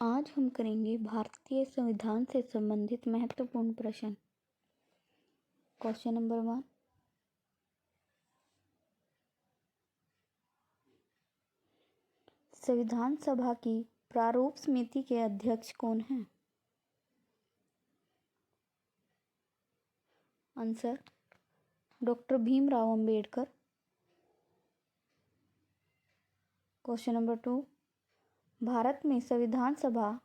आज हम करेंगे भारतीय संविधान से संबंधित महत्वपूर्ण प्रश्न। क्वेश्चन नंबर 1, संविधान सभा की प्रारूप समिति के अध्यक्ष कौन हैं? Answer doctor Bhimrao Ambedkar. Question number 2, Bharat में संविधान सभा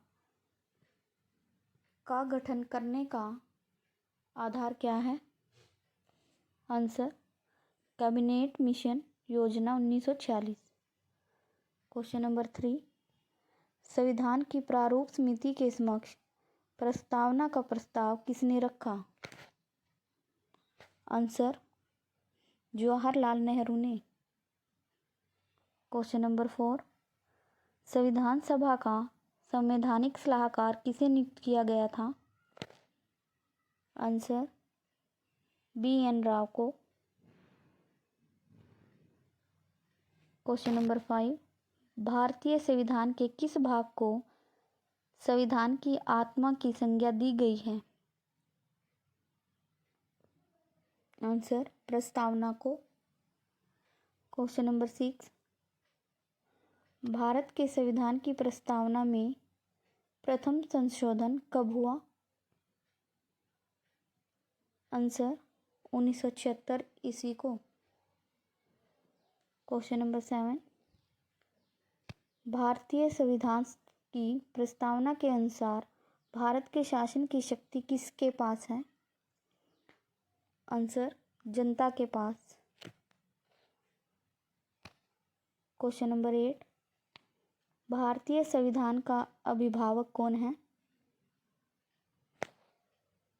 का गठन करने का आधार क्या है? आंसर कैबिनेट मिशन योजना 1946। क्वेश्चन नंबर 3, संविधान की प्रारूप समिति के समक्ष प्रस्तावना का प्रस्ताव किसने रखा? आंसर जवाहरलाल नेहरू ने। क्वेश्चन नंबर 4, संविधान सभा का संवैधानिक सलाहकार किसे नियुक्त किया गया था? आंसर BN राव को। क्वेश्चन नंबर 5, भारतीय संविधान के किस भाग को संविधान की आत्मा की संज्ञा दी गई है? आंसर प्रस्तावना को। क्वेश्चन नंबर 6, भारत के संविधान की प्रस्तावना में प्रथम संशोधन कब हुआ? आंसर 1976 ईस्वी को। क्वेश्चन नंबर 7, भारतीय संविधान की प्रस्तावना के अनुसार भारत के शासन की शक्ति किसके पास है? आंसर जनता के पास। क्वेश्चन नंबर 8, भारतीय संविधान का अभिभावक कौन है?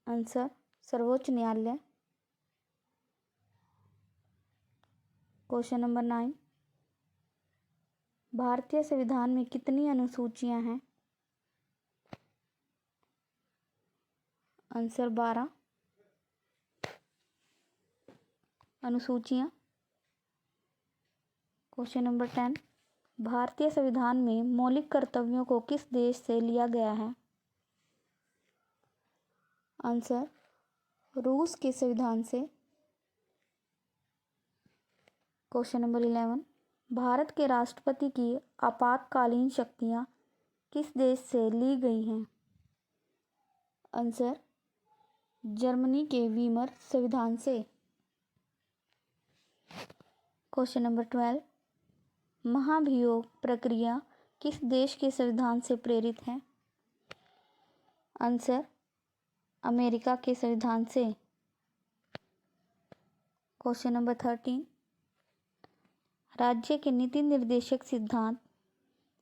आंसर सर्वोच्च न्यायालय। क्वेश्चन नंबर 9, भारतीय संविधान में कितनी अनुसूचियां हैं? आंसर 12 अनुसूचियां। क्वेश्चन नंबर 10, भारतीय संविधान में मौलिक कर्तव्यों को किस देश से लिया गया है? आंसर रूस के संविधान से। क्वेश्चन नंबर 11, भारत के राष्ट्रपति की आपातकालीन शक्तियां किस देश से ली गई हैं? आंसर जर्मनी के वीमर संविधान से। क्वेश्चन नंबर 12, महाभियोग प्रक्रिया किस देश के संविधान से प्रेरित है? आंसर अमेरिका के संविधान से। क्वेश्चन नंबर 13, राज्य के नीति निर्देशक सिद्धांत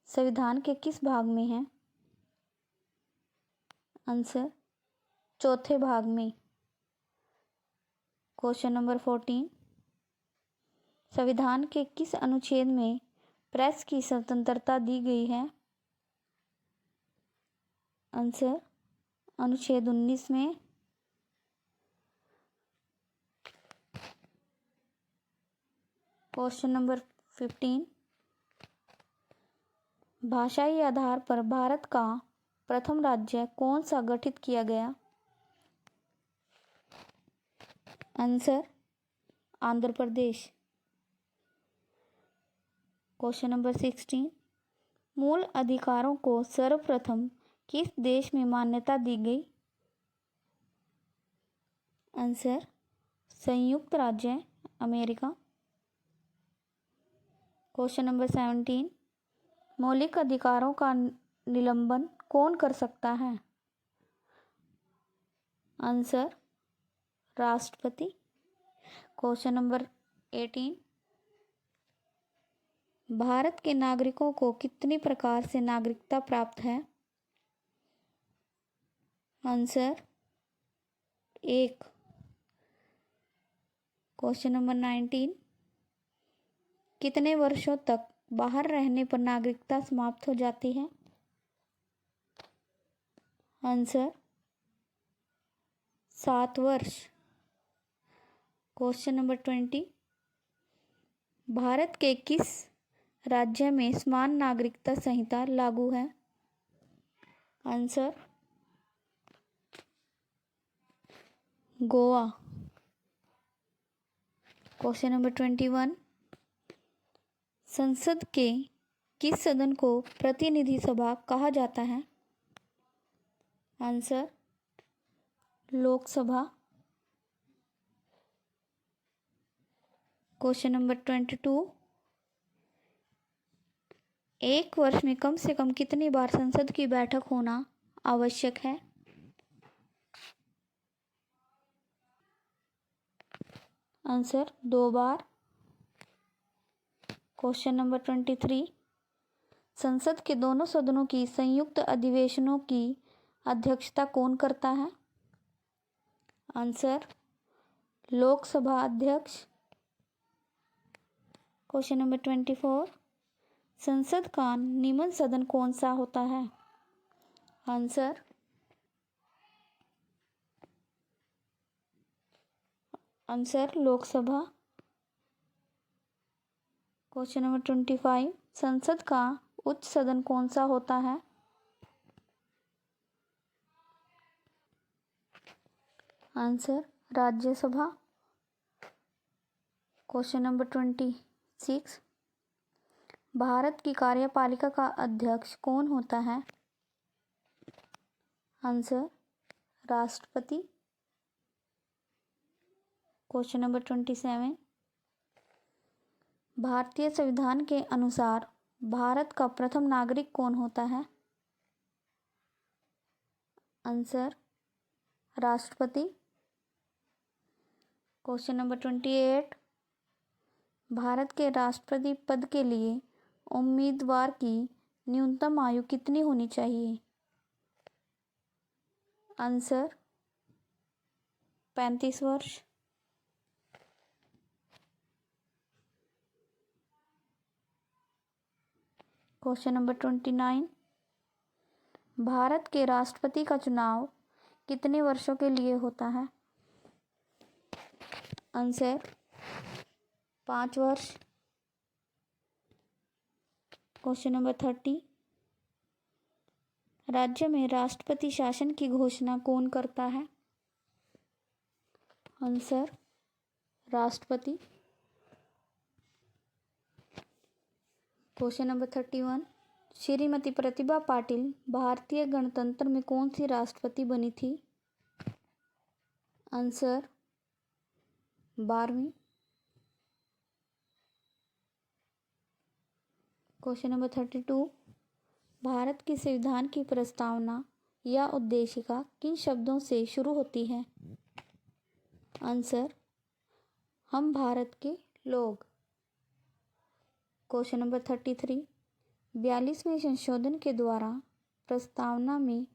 संविधान के किस भाग में हैं? आंसर चौथे भाग में। क्वेश्चन नंबर 14, संविधान के किस अनुच्छेद में प्रेस की स्वतंत्रता दी गई है? आंसर अनुच्छेद 19 में। क्वेश्चन नंबर 15, भाषाई आधार पर भारत का प्रथम राज्य कौन सा गठित किया गया? Answer Andhra Pradesh. Question number 16, मूल अधिकारों को सर्वप्रथम किस देश में मान्यता दी गई? आंसर संयुक्त राज्य अमेरिका। क्वेश्चन नंबर 17, मौलिक अधिकारों का निलंबन कौन कर सकता है? आंसर राष्ट्रपति। क्वेश्चन नंबर 18, भारत के नागरिकों को कितनी प्रकार से नागरिकता प्राप्त है? आंसर 1। क्वेश्चन नंबर 19, कितने वर्षों तक बाहर रहने पर नागरिकता समाप्त हो जाती है? आंसर 7 वर्ष। क्वेश्चन नंबर 20, भारत के किस राज्य में समान नागरिकता संहिता लागू है? आंसर गोवा। क्वेश्चन नंबर 21, संसद के किस सदन को प्रतिनिधि सभा कहा जाता है? आंसर लोकसभा। क्वेश्चन नंबर 22, एक वर्ष में कम से कम कितनी बार संसद की बैठक होना आवश्यक है? आंसर 2 बार। क्वेश्चन नंबर 23, संसद के दोनों सदनों की संयुक्त अधिवेशनों की अध्यक्षता कौन करता है? आंसर लोकसभा अध्यक्ष। क्वेश्चन नंबर 24, संसद का निम्न सदन कौन सा होता है? आंसर लोकसभा। क्वेश्चन नंबर 25, संसद का उच्च सदन कौन सा होता है? Answer Rajya Sabha. Question number 26, Bharat की कार्यपालिका का अध्यक्ष कौन होता है? आंसर राष्ट्रपति। क्वेश्चन नंबर 27, भारतीय संविधान के अनुसार भारत का प्रथम नागरिक कौन होता है? आंसर राष्ट्रपति। क्वेश्चन नंबर 28, भारत के राष्ट्रपति पद के लिए उम्मीदवार की न्यूनतम आयु कितनी होनी चाहिए? आंसर 35 वर्ष। क्वेश्चन नंबर 29, भारत के राष्ट्रपति का चुनाव कितने वर्षों के लिए होता है? आंसर 5 वर्ष। क्वेश्चन नंबर 30, राज्य में राष्ट्रपति शासन की घोषणा कौन करता है? आंसर राष्ट्रपति। क्वेश्चन नंबर 31, श्रीमती प्रतिभा पाटिल भारतीय गणतंत्र में कौन सी राष्ट्रपति बनी थी? आंसर 12वीं। क्वेश्चन नंबर 32, भारत के संविधान की प्रस्तावना या उद्देशिका किन शब्दों से शुरू होती है? आंसर हम भारत के लोग। क्वेश्चन नंबर 33, 42वें संशोधन के द्वारा प्रस्तावना में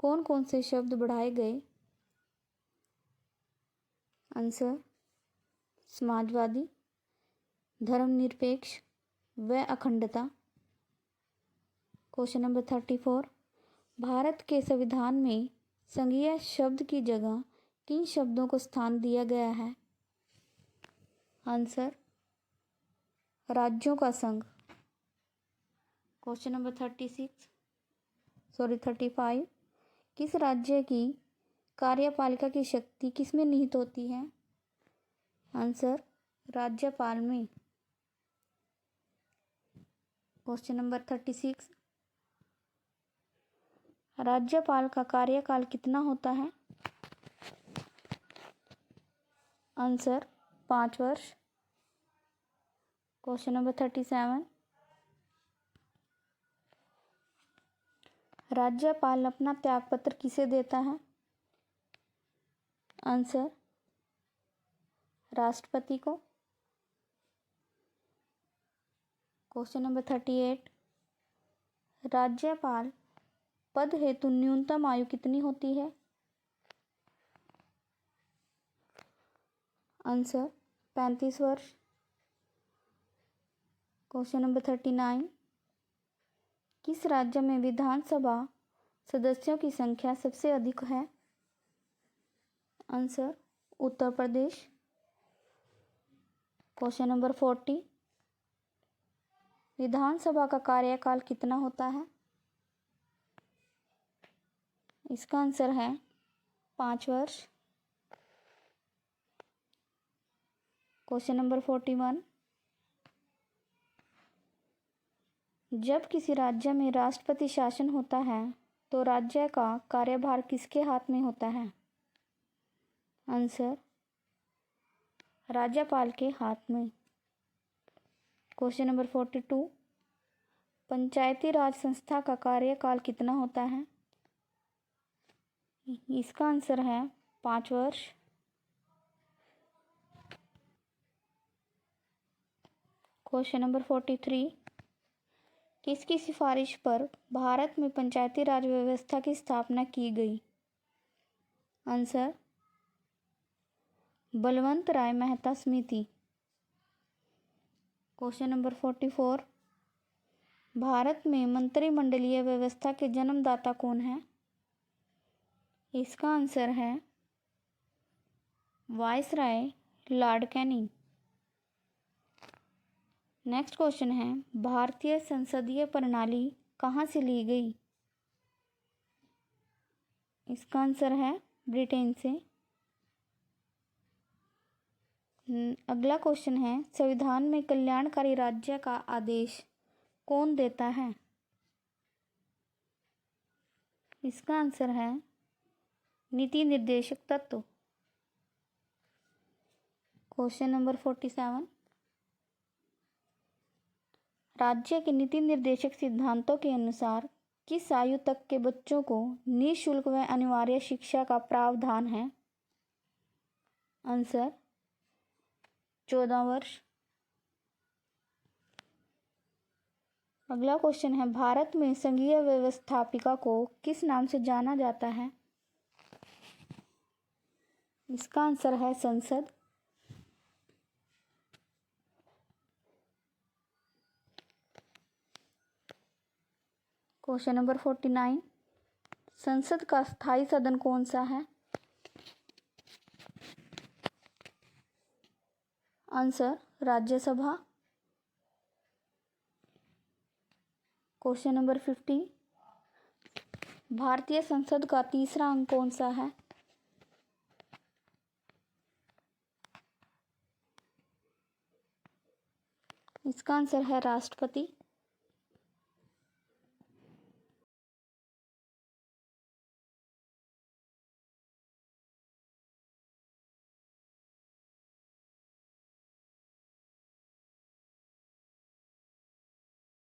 कौन कौन से शब्द बढ़ाए गए? आंसर समाजवादी, धर्मनिरपेक्ष व अखंडता। क्वेश्चन नंबर 34, भारत के संविधान में संघीय शब्द की जगह किन शब्दों को स्थान दिया गया है? आंसर राज्यों का संघ। क्वेश्चन नंबर 35, किस राज्य की कार्यपालिका की शक्ति किसमें निहित होती है? आंसर राज्यपाल में। क्वेश्चन नंबर 36, राज्यपाल का कार्यकाल कितना होता है? आंसर 5 वर्ष। क्वेश्चन नंबर 37, राज्यपाल अपना त्यागपत्र किसे देता है? आंसर राष्ट्रपति को। क्वेश्चन नंबर 38, राज्यपाल पद हेतु न्यूनतम आयु कितनी होती है? आंसर 35 वर्ष। क्वेश्चन नंबर 39, किस राज्य में विधानसभा सदस्यों की संख्या सबसे अधिक है? Answer Uttar Pradesh. Question number 40, विधानसभा का कार्यकाल कितना होता है? इसका आंसर है 5 वर्ष। क्वेश्चन नंबर 41, जब किसी राज्य में राष्ट्रपति शासन होता है तो राज्य का कार्यभार किसके हाथ में होता है? आंसर राज्यपाल के हाथ में। क्वेश्चन नंबर 42, पंचायती राज संस्था का कार्यकाल कितना होता है? इसका आंसर है 5 वर्ष। क्वेश्चन नंबर 43, किसकी सिफारिश पर भारत में पंचायती राज व्यवस्था की स्थापना की गई? आंसर बलवंत राय मेहता समिति। क्वेश्चन नंबर 44, भारत में मंत्रिमंडलीय व्यवस्था के जन्मदाता कौन है? इसका आंसर है viceroy Lord Canning. Next question है, भारतीय संसदीय प्रणाली कहाँ से ली गई? इसका आंसर है ब्रिटेन से। अगला क्वेश्चन है, संविधान में कल्याणकारी राज्य का आदेश कौन देता है? इसका आंसर है नीति निर्देशक तत्व। क्वेश्चन नंबर 47, राज्य के नीति निर्देशक सिद्धांतों के अनुसार किस आयु तक के बच्चों को निःशुल्क व अनिवार्य शिक्षा का प्रावधान है? आंसर 14 वर्ष। अगला क्वेश्चन है, भारत में संघीय व्यवस्थापिका को किस नाम से जाना जाता है? इसका आंसर है संसद। क्वेश्चन नंबर 49, संसद का स्थायी सदन कौन सा है? आंसर राज्यसभा। क्वेश्चन नंबर 50, भारतीय संसद का तीसरा अंग कौन सा है? इसका आंसर है राष्ट्रपति।